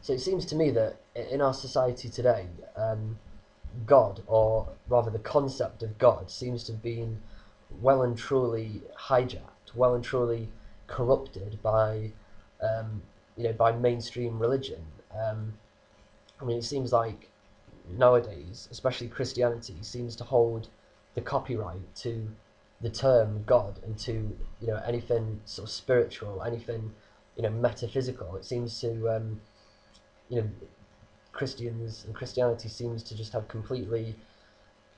So it seems to me that in our society today, God, or rather the concept of God, seems to have been well and truly hijacked, well and truly corrupted by, um, by mainstream religion. Um, I mean, it seems like nowadays, especially Christianity, seems to hold the copyright to the term God and to anything sort of spiritual, anything metaphysical. It seems to you know Christians and Christianity seems to just have completely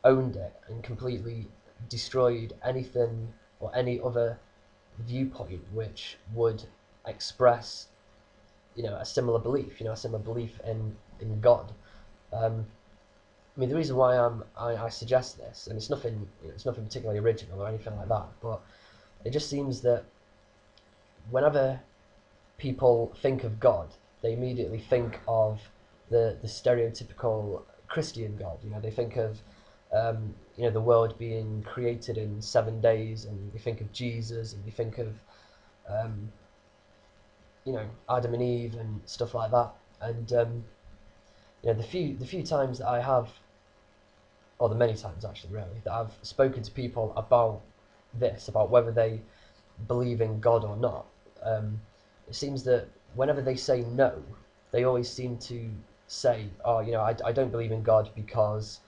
owned it and completely destroyed anything or any other viewpoint which would express a similar belief, a similar belief in God. Um, I mean, the reason why I suggest this, and it's nothing particularly original or anything like that, but it just seems that whenever people think of God, they immediately think of the stereotypical Christian God. They think of the world being created in 7 days, and they think of Jesus, and they think of um, Adam and Eve and stuff like that. And the few times that I have, or the many times actually, really, that I've spoken to people about this, about whether they believe in God or not, it seems that whenever they say no, they always seem to say, "Oh, I don't believe in God because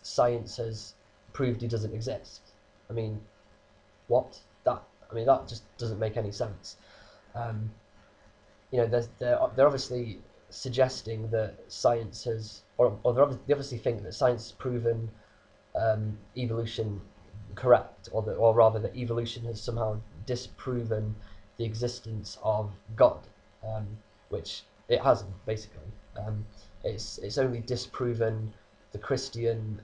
science has proved he doesn't exist." I mean, what? That just doesn't make any sense. Um, they're obviously suggesting that science has, or they obviously think that science has proven evolution correct, or rather that evolution has somehow disproven the existence of God, which it hasn't basically. It's only disproven the Christian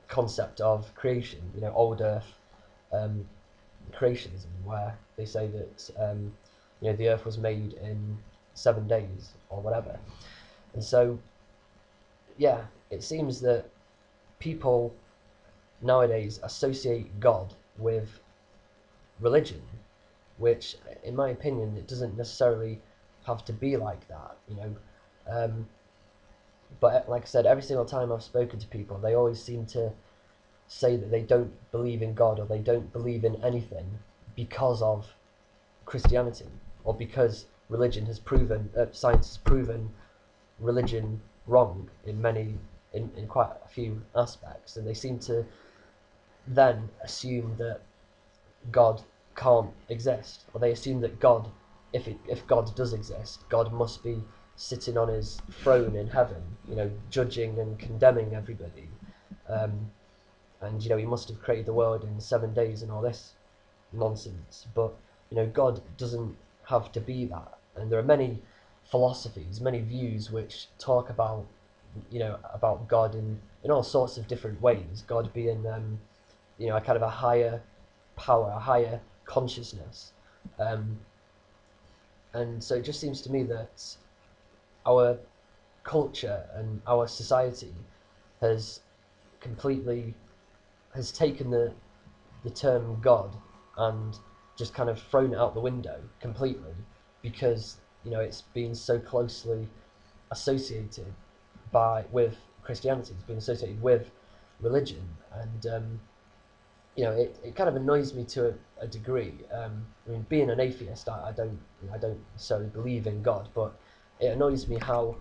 concept of creation, old Earth um, creationism, where they say that the Earth was made in 7 days or whatever. And so, yeah, it seems that people nowadays associate God with religion, which, in my opinion, it doesn't necessarily have to be like that. But like I said, every single time I've spoken to people, they always seem to say that they don't believe in God or they don't believe in anything because of Christianity, or because science has proven religion wrong in quite a few aspects, and they seem to then assume that God can't exist, or they assume that God, if God does exist, God must be sitting on his throne in heaven, judging and condemning everybody, um, and he must have created the world in 7 days and all this nonsense. But God doesn't have to be that, and there are many philosophies, many views which talk about God in all sorts of different ways. God being a kind of a higher power, a higher consciousness, um, and so it just seems to me that our culture and our society has completely has taken the term God and just kind of thrown it out the window completely, because it's been so closely associated with Christianity. It's been associated with religion, and it kind of annoys me to a degree. I mean, being an atheist, I don't necessarily believe in God, but it annoys me how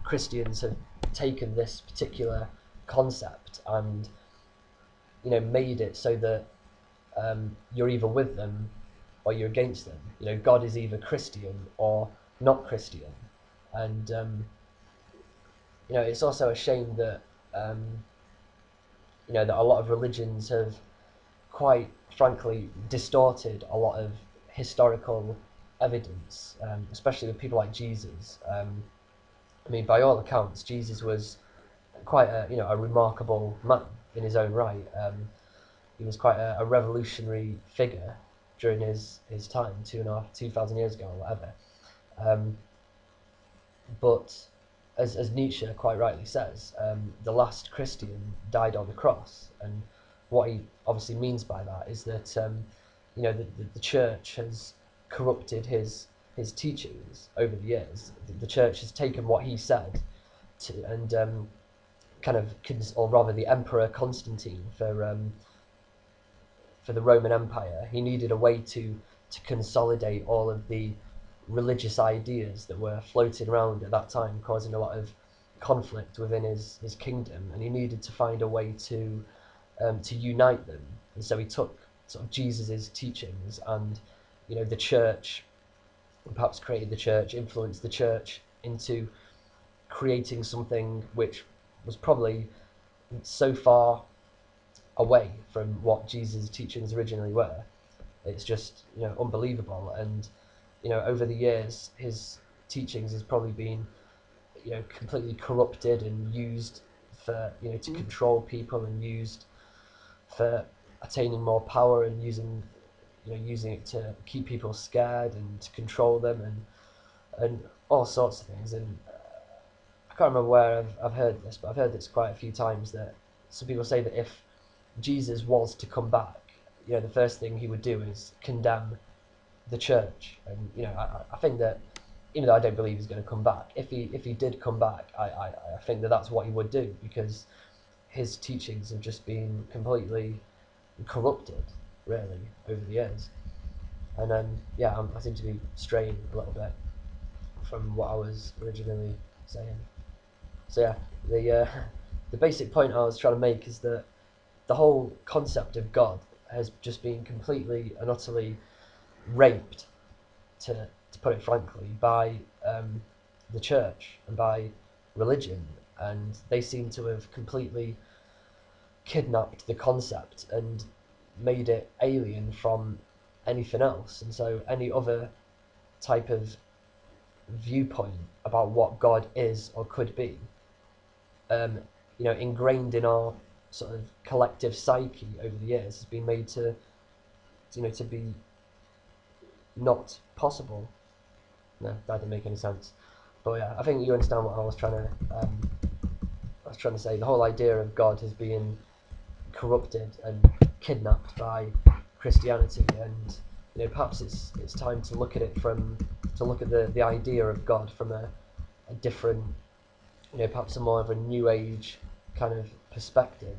Christians have taken this particular concept and made it so that you're either with them or you're against them. God is either Christian or not Christian, and it's also a shame that that a lot of religions have quite frankly distorted a lot of historical evidence, especially with people like Jesus. I mean, by all accounts, Jesus was quite a remarkable man in his own right. He was quite a revolutionary figure during his time, 2,500 years ago or whatever. Um, but as Nietzsche quite rightly says, the last Christian died on the cross, and what he obviously means by that is that the church has corrupted his his teachings over the years. The church has taken what he said and kind of, or rather, the Emperor Constantine for the Roman Empire. He needed a way to consolidate all of the religious ideas that were floating around at that time, causing a lot of conflict within his kingdom, and he needed to find a way to unite them. And so he took sort of Jesus's teachings and, the church, perhaps created the church, influenced the church into creating something which was probably so far away from what Jesus' teachings originally were. It's just, unbelievable. And, over the years, his teachings has probably been, completely corrupted and used for, to control people, and used for attaining more power, and using it to keep people scared and to control them, and all sorts of things. And I can't remember where I've heard this, but I've heard this quite a few times, that some people say that if Jesus was to come back, the first thing he would do is condemn the church. And I think that, even though I don't believe he's going to come back, if he did come back, I think that that's what he would do, because his teachings have just been completely corrupted, really, over the years. And I seem to be straying a little bit from what I was originally saying. So yeah, the basic point I was trying to make is that the whole concept of God has just been completely and utterly raped, to put it frankly, by the church and by religion, and they seem to have completely kidnapped the concept and made it alien from anything else. And so any other type of viewpoint about what God is or could be, ingrained in our sort of collective psyche over the years, has been made to be not possible. No, that didn't make any sense. But yeah, I think you understand what I was trying to say. The whole idea of God has been corrupted and kidnapped by Christianity, and perhaps it's time to look at it to look at the idea of God from a different, perhaps a more of a new age kind of perspective.